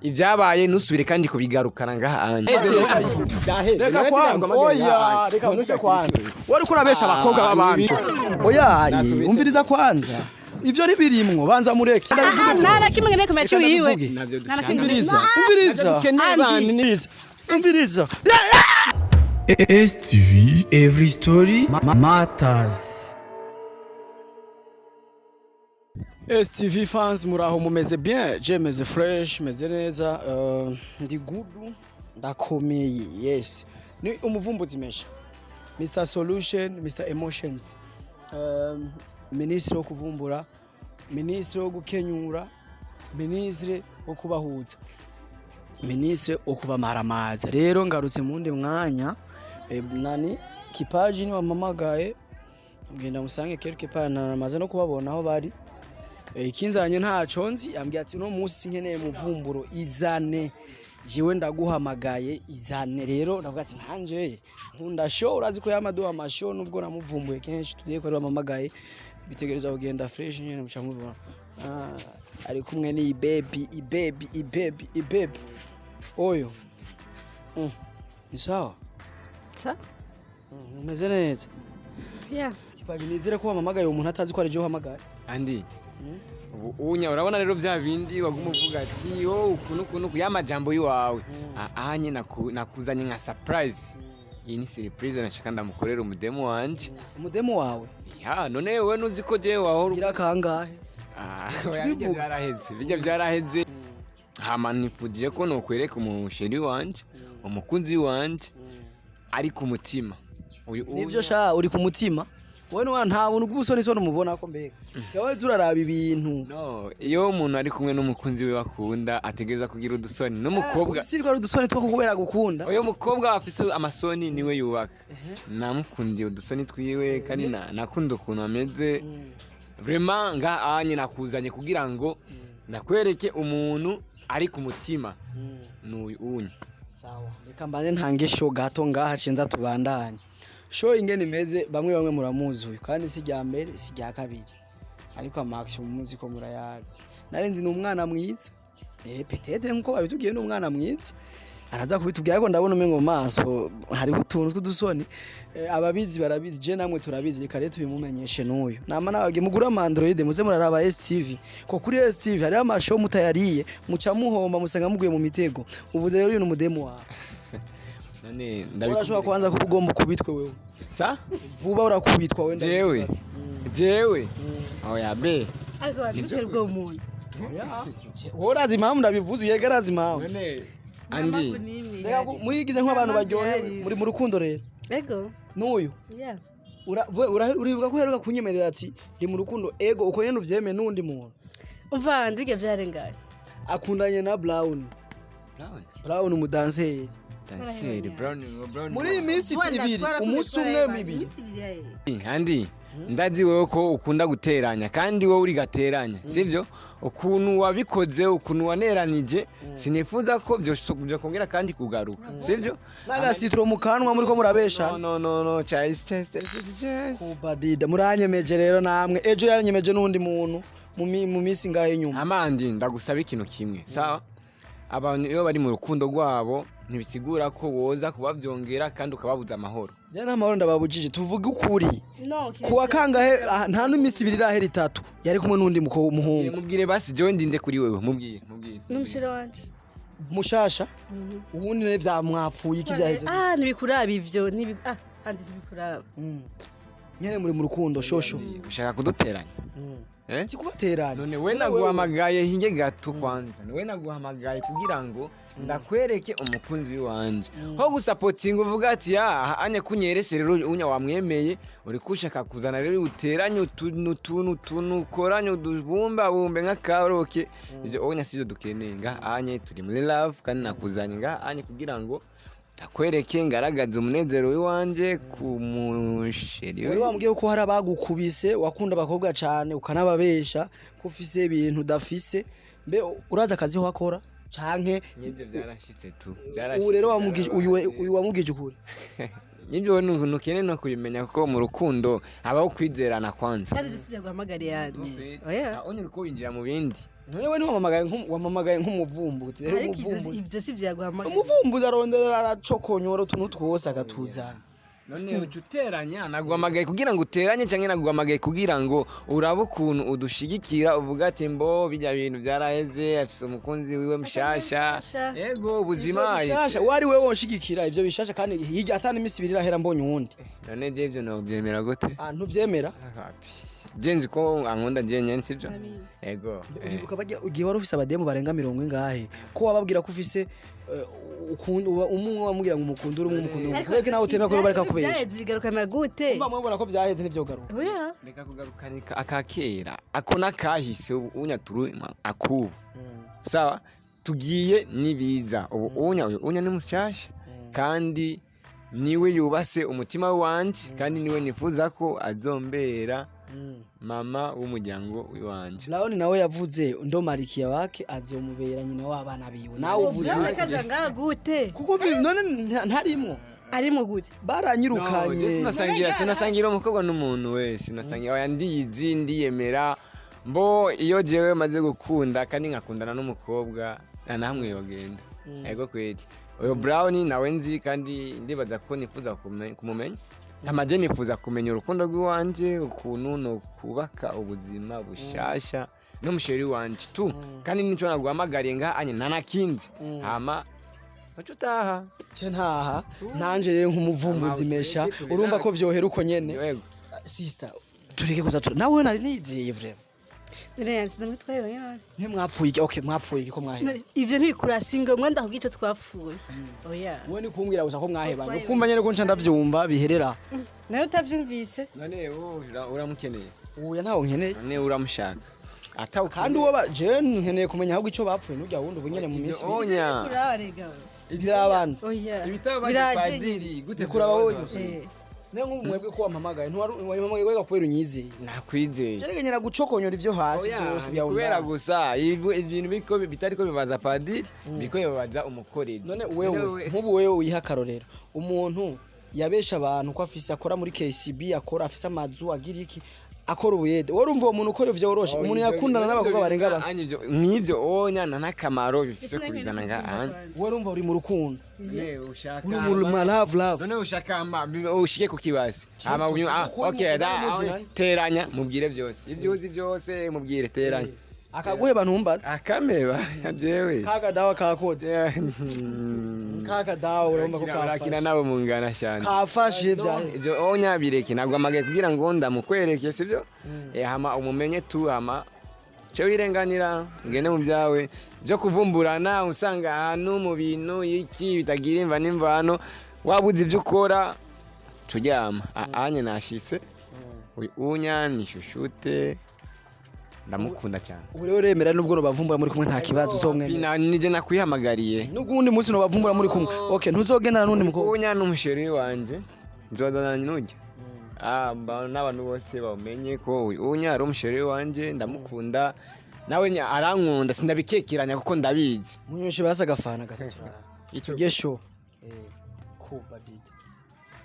ibyabaye nusubire kandi kubigarukana ngaha reka kwanza oya reka nuke kwanza wari kurabesha abakobwa b'abandi oya umviriza kwanza ivyo ari birimwo banza mureke nara kimwe ngene kumechi wiwe umviriza STV every story matters. STV fans muraho mumeze bien, je meze fresh, meze neza, ndi gudu, ndakomeye, yes. Ni umuvumbuzi mesha. Mr Solution, Mr Emotions. Ministre wo kuvumbura, ministre wo gukenyura, ministre wo kubahuza. Ministre wo kubamaramaza. Rero ngarutse mundi mwanya nani Kipaji ni wamamagaye ngenda musange quelque part namaze no kubabona aho bari. Ikinzanye ntaco nzi ambwiye ati no munsi nkeneye muvumburo izane jiwe ndaguhamagaye izane rero ndavuga ati ntanje nkunda show urazi ko yamaduha amashow nubwo namuvumbuye kenshi tugiye ko bamamagaye bitegereza kugenda fresh nyene muca mubona ari kumwe ni baby oyo ni sawa umeze neza yeah Kipaji nizere ko wamamagaye umuntu atazi ko ari je uhamagaye andi unya urabona rero bya bindi waguma uvuga ati yo ukuntu yamajambo yiwawe ahanye nakuzanye nka surprise iyi ni surprise nashaka ndamukorera umudemo wanje umudemo wawe ya none wewe nuzi ko je waho gira kangahe bijya byaraheze hama nifudije ko nokwereka umusheri wanje umukunzi wanje ari ku mutima nivyo sha uri ku mutima wowe nta buntu bw'usoni soni mubona ko mbega yawe zuraraba ibintu no iyo umuntu ari kumwe n'umukunzi we bakunda ategereza kugira udusoni n'umukobwa siriko ari udusoni two kubera gukunda uyo mukobwa afise amasoni niwe yubaka namukundiye udusoni twiwe kandi nakunda ukuntu ameze vraiment anye nakuzanye kugira ngo ndakwereke umuntu ari ku mutima n'uyu sawa reka mbane ntange show gato ngaha cenza tubandanye show ingene imeze bamwe muramuzuye kandi si rya mbere si rya kabiri ariko maximum muzi ko murayazi narenzi ni umwana mwiza peut-être nko babitubwiye ni umwana mwiza araza kubitubwira ariko ndabona umengo maso hari utuntu tw'udusoni ababizi barabizi je namwe turabizi reka rero tubimumenyeshe n'uyu nama nabage mugura Android muze muraraba STV ko kuri STV hari amashow mutayariye muca muhomba musanga muguye mu mitego uvuze rero uyu n'umudemo wawe none ndabikora kwanza kubugomba kubitwe wewe sa vuba urakubitwa wenda jewe oya be ariko bagiterwa umuntu urazi impamvu ndabivuze yegarazi impamvu none andi murigize nk'abantu baryohewe muri mu rukundo rero ego n'uyu yeah uribuka ko heruka kunyemerera ati ndi mu rukundo ego uko nyene uvyeme n'undi muntu umva ndige vyarengaye akundanye na Brown umudanseri Brown muri iyi minsi ibiri umunsi umwe mibiri andi ndazi wewe ko ukunda guteranya kandi wowe uri gateranya sivyo ukuntu wabikoze ukuntu waneranije sinifuza ko byo kongera kandi kugaruka sivyo nagasitro mu kanwa muri ko murabesha no chase kubadida muranyemeje rero namwe ejo yanyemeje n'undi muntu mu minsi ngahe nyuma amandi ndagusaba ikintu kimwe sawa abantu iyo bari mu rukundo rwabo ntibisigura ko woza kubavyongera kandi ukababuza amahoro je n'amahoro ndababujije tuvuge ukuri kuwa kangahe nta n'imisi ibiri irahera itatu yari kumwe n'undi muhungu mubwire basi je ndinde kuri wewe mubwire n'umushira wanje mushasha ubundi ne vyamwapfuye iki vyaheze nibikuraba ivyo andi nibikuraba nyene muri mu rukundo shosho ushaka kuduteranya sikubateranya none we naguhamagaye hinge gato kwanza we naguhamagaye kugira ngo ndakwereke umukunzi wanje ho gusapotinga uvuga ati anye kunyerese rero unya wamwemeye uri kushaka kuzana rero uteranye utuntu koranye udubumba bumbe nka karoke ivyo onya sivyo dukenenga anye turi muri love kandi nakuzanye anye kugira ngo takwereke ngaragaza umunezero w'iwanje ku musheri we wambwiye ko hari abagukubise wakunda abakobwa cyane ukanababesha ko ufise ibintu udafise mbe uraza akazi ho akora canke nibyo byarashitse tu uyu rero uyu wamugije ukuri nibyo nukene no kubimenya ko mu rukundo abaho kwizerana kwanza kandi dusize guhamagara yandi oya onye uko winjira mu bindi none we wamamagaye nk'umuvumbuzi rero ariko umuvumbuzi ibyo si byaguhamagara umuvumbuzi arondera aracokonyora utuntu twose agatuzana none uteranya naguhamagaye kugira ngo uteranye cyangwa naguhamagaye kugira ngo urabe ukuntu udushigikira uvuga ati mbo bijya bintu byaraheze afise umukunzi wiwe mushasha yego ubuzima bishasha wari wewe wonshigikira ivyo bishasha kandi hirya atani imisi ibiri irahera mbonye uwundi none je ivyo nobyemera gute ntuvyemera jenzi ko ankunda jenye sibyo yego ubibuka bajya ugiye wari ufise abademu barenga 40 ngahe ko wababwira ko ufise umwe wamubwira ngo umukunda uri umukunda kubera nawe utemera ko bareka kubesha byaheze bigarukana gute umva mwabona ko byaheze n'ivyo garuka oya reka kugarukana akakera ako nakahise unyaturu akubu sawa tugiye nibiza ubu unya ni mushasha kandi niwe yubase umutima wanje kandi niwe nifuza ko azombera mama w'umuryango wanje Laoni nawe yavuze ndomarikiya wake azomubera nyina w'abana biwe nawe uvuze akaza ngaha gute kuko none ntarimo arimo gute baranyirukanye sinasangira umukobwa n'umuntu wese sinasangira yandiyizi ndiyemera mbo iyo jewe maze gukunda kandi ngakundana n'umukobwa namwe yogenda yego kweti uyo Brown nawe nzi kandi ndibaza ko nifuza kumumenya amaje nifuza kumenya urukundo rw'iwanje ukuntu no kubaka ubuzima bushasha n'umusheri wanje tu kandi nico naguhamagariye ngaha anye ntanakindi hama bacutaha ntaha nanje rero nk'umuvumbuzi mesha urumva ko vyohera uko nyene sister tureke kuza nawe nari nizeye vraiment Renzi namwe twayibanye none ntimwapfuye okay mwapfuye ko mwaheba ivyo ntibikurasinga mwanda kugico twapfuye oya we ni kumbwira gusa ko mwahebanye ukumva nyene ko nca ndavyumva biherera nayo utavyumvise none uramukeneye uya ntawo nkeneye none uramushaka atawu kandi uwo je nkeneye kumenya ahubwo ico bapfuye n'urya wundi ubunyene mu minsi onya kurarega ibyabana oya ibitabo bapadiri gute kuraba wowe ne nk'umwebwe ko wampamagaye ntiwamamagaye wega kubera unyizeye nakwizeye jeregenyera gucokonyora ivyo hasi byose bya kubera gusa ibintu biko bitariko bibaza padiri biko bibaza umukorezi none wewe nk'ubu wewe wiha karorero umuntu yabesha abantu ko afise akora muri KCB akora afise amazu agira iki akora ubuyede wari umva umuntu uko yovyoroshe umuntu yakundana n'abakobwa barenga ba nk'ivyo onyana nakamaro bifise kubizana nga wari umva uri mu rukundo ushaka uri mu love none ushaka ushike ku kibasi ama okay teranya mubwire byose ibyo uzi byose mubwire teranya akaguheba ntumbaze akameba jewe kaga dawa kakoze kaga dawa urumva ko karakina nabo mungana cyane kafashe byahe ibyo onya bireke nagwamagaye kugira ngo ndamukwereke sibyo hama umumenye tu hama cyo wirenganira ngene mu byawe byo kuvumburana usanga ahantu mu bintu iki bitagira imva n'imvano wabuze ibyo ukora tujyama anye nashise unya nishushute ndamukunda cyane ubu rero remera nubwo bavumbura muri kumwe nta kibazo uzomwemera nije nakwihamagariye n'ugundi munsi no bavumbura muri kumwe okay ntuzogendana n'undi mukobwa unya n'umusheri wanje nzodana n'ujya n'abantu bose bamenye ko unya ari umusheri wanje ndamukunda nawe arankunda sindabikekeranya kuko ndabizi munyoshe basagafana gatatu icyo gesho kuba dide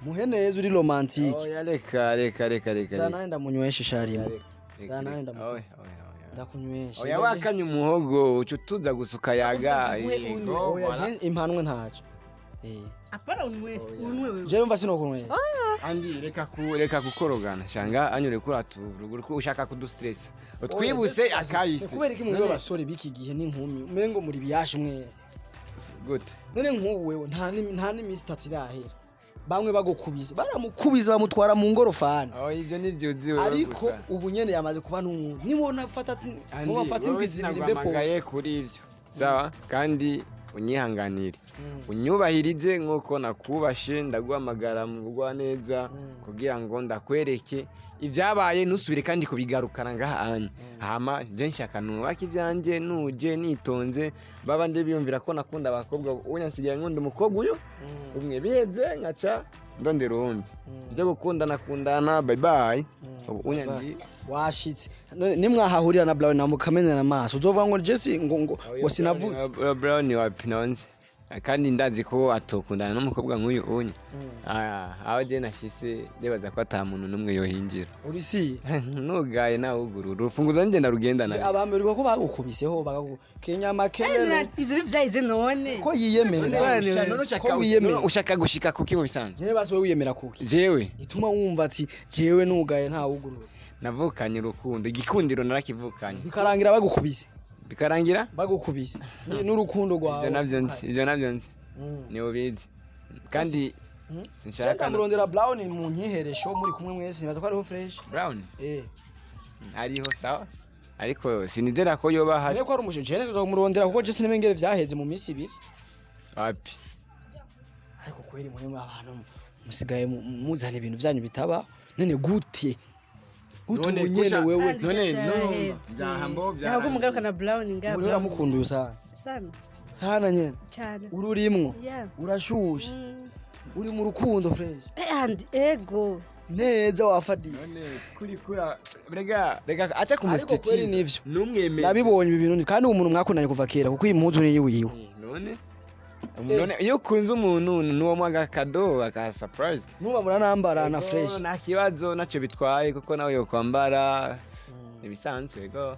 muheneze uri romantique oya reka zanaenda munyweshe sharimo zanaenda ndakunyweshe oya wakamye umuhogo ucutuza gusuka yaga oya impanwe ntaco apana unwewe je umva sino kunywesha andi reka kukorogana shanga anyure kuri ko ushaka kudustress utwibuse akayise kubera iki muri basore biki gihe n'inkumi umengo muri biyashe mwese gute none nk'ubu wewe nta ni Mr. Tirahera bamwe bagukubize baramukubiza bamutwara mu ngorofani ivyo nivyuzi wewe ariko ubu nyene yamaze kuba n'umuntu nibona afata mu bafata indwizibiri mbepo kuri ivyo sawa kandi unyihanganire unyubahirize nk'uko nakubashe ndaguhamagara mu rwa neza kugira ngo ndakwereke ibyabaye nusubire kandi kubigarukana ngahanye hama je nshaka nubaka ibyanje nuje nitonze baba nde biyumvira ko nakunda abakobwa unyansigira nkunda umukobwa uyo umwe biheze nkaca ndondera uwundi byo gukundana bye bye unyandi washitse nimwahahurira na Brown na mukamenyana amaso uzovuga ngo Jesse ngo sinavuze Brown wapi nonze kandi ndazi ko atokundana n'umukobwa nk'uyu unye aho je nashise ndibaza ko ata muntu n'umwe yohinjira urisi nugaye nawugurura urufunguzo ngenda rugendana abamerwa ko bagukubiseho Kenya makene ivyo vyahize none ko yiyemera ko wiyemera ushaka gushika kuki mu bisanzwe nyene basi we wiyemera kuki jewe ituma wumva ati jewe nugaye nta wugurura navukanye urukundo igikundiro narakivukanye bikarangira bagukubise bikarangira bagukubise n'urukundo rwawe ivyo navyo nzi niwo bizi kandi sinshaka murondera Brown mu nyiheresho muri kumwe mwese nibaza ko ariho fresh Brown ariho sawa ariko sinizera ko yoba hari ariko ari umushinje neza kumurondera kuko je sinimengere vyaheze mu minsi ibiri wapi ariko kweri muri abantu musigaye muzana ibintu byanyu bitaba none gute utunyene wewe none zahambo bya ntabwo mugarukana Brown ngaba uri uramukunduye sana nyene cyane ururimwo urashushe uri mu rukundo fresh and ego neza wafaditse none kuri rega acha kumustitiza nivyo numwemeye nabibonye ibi bintu kandi umuntu mwakundanye kuva kera kuko iyi mpuzu ni yiwe none iyo kunze umuntu nuwo mwaga kado aka surprise nuba muranambara na fresh nta kibazo naco bitwaye kuko nawe yo kwambara ibisanzwe go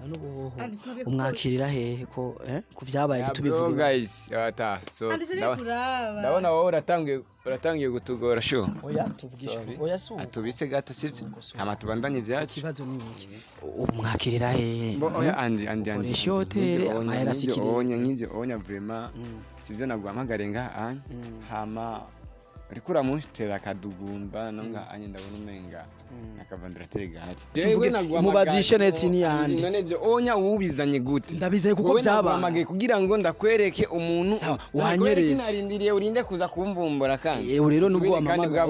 umwakirira hehe ko kuvyabaye bitubivuga guys ata so ndabona wowe uratangiye gutugora sho oya tuvugisha oya su atubise gato sivyo ama tubandanye vyacu kibazo ni iki umwakirira hehe oya andi oresha hotel amahera sikiri nk'ivyo onya vraiment sivyo naguhamagare ngaha hama ariko uramutera akadugumba nanga anye ndabona umenga akavandira tegari jewe mubazishe neti ni yandi none byo onya ubizanye gute ndabizaye kuko byabaye kugira ngo ndakwereke umuntu wanyereze narindiriye urinde kuza kumvumbura kandi rero nubwo amamaga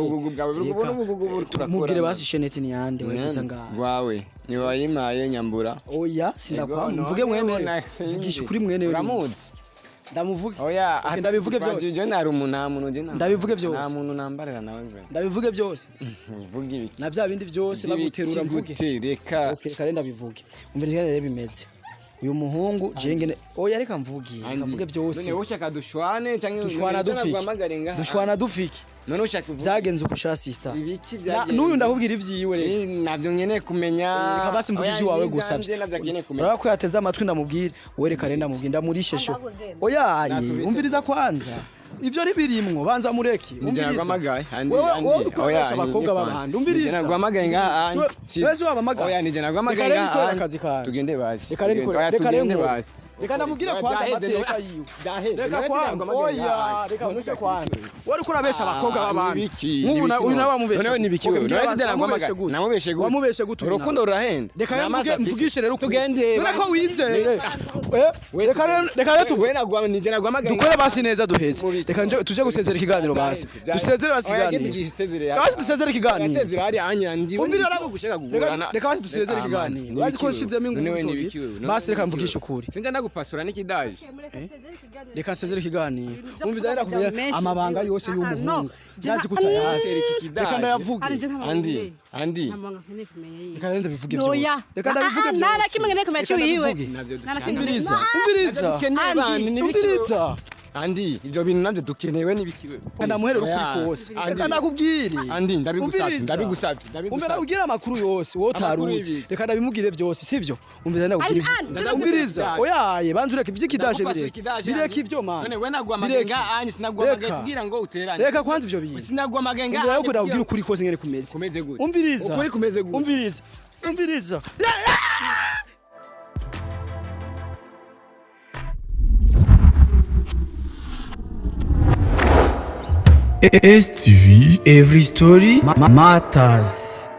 mubwire basi basishe neti ni yandi we kuza ngaha wawe ni wayimaye nyambura oya sindakwa mvuge mwene vugisha kuri mwene uramuzi ndamuvuge oya ndabivuge byose je nari umuntu je ndabivuge byose nta muntu nambarira nawe nje ndabivuge byose uvuga ibiki na bya bindi byose baguterura mvuge reka okay kare ndabivuge umva rero bimeze uyu muhungu jengene oya reka mvuge byose none ushaka dushwane cyangwa dushwana dufiki none ushaka byagenze uko sha sister ibiki byagenze n'uyu ndakubwira ivyiwe rero navyo nkeneye kumenya reka basi mvugije wawe gusavye uraba ko yateze amatwi ndamubwira wereka renda mubwira ndamurishe sho oya umviriza kwanza ivyo ari birimwo banza mureki umviriza oya abakobwa babahanda umviriza nagwamagaye ngaha wewe wabamagaye oya nije nagwamagaye ngaha tugende basi tugende basi reka ndamubwira kwanza amateka yiwe reka kwanza oya reka muke kwanza wari kurabesha abakobwa babandi nk'ubu uyu nawe wamubeshe none nibiki wewe none namubeshe gute wamubeshe gute urukundo rurahenda reka mvugishe rero tugende none ko wizeye reka rero nije nagwamagaye dukore basi neza duheze reka tuje gusezera ikiganiro basi dusezere basi ikiganiro basi dusezere ikiganiro sezera hari anyandi umvira rabo gushaka kugurana reka basi dusezere ikiganiro bazi ko nshizemo ingufu basi reka mvugishe ukuri gupasura n'ikidaje reka nsezere ikiganiro umviza rero kumenya amabanga yose y'umuhungu nazi kutayazi reka ndayavuge andi reka rero ndabivuge byose reka ndabivuge byose nara kimwe neke mechi wiwe umviriza andi ivyo bintu navyo dukenewe nibikiwe ndamuherero kuri kose reka ndakubwire andi ndabigusavye umbera ugira amakuru yose wowe utaruzi reka ndabimugire byose sivyo umviza ndakubwire umviriza oyaye banzu reka ivyikidaje bireka ivyo mana none we nagwamagenga anyi sinagwamagaye kugira ngo uterane reka kwanza ivyo bintu sinagwamagenga anyi uko ndabwira ukuri kose ngene kumeze gute umviriza ukuri kumeze gute umviriza STV, every story matters.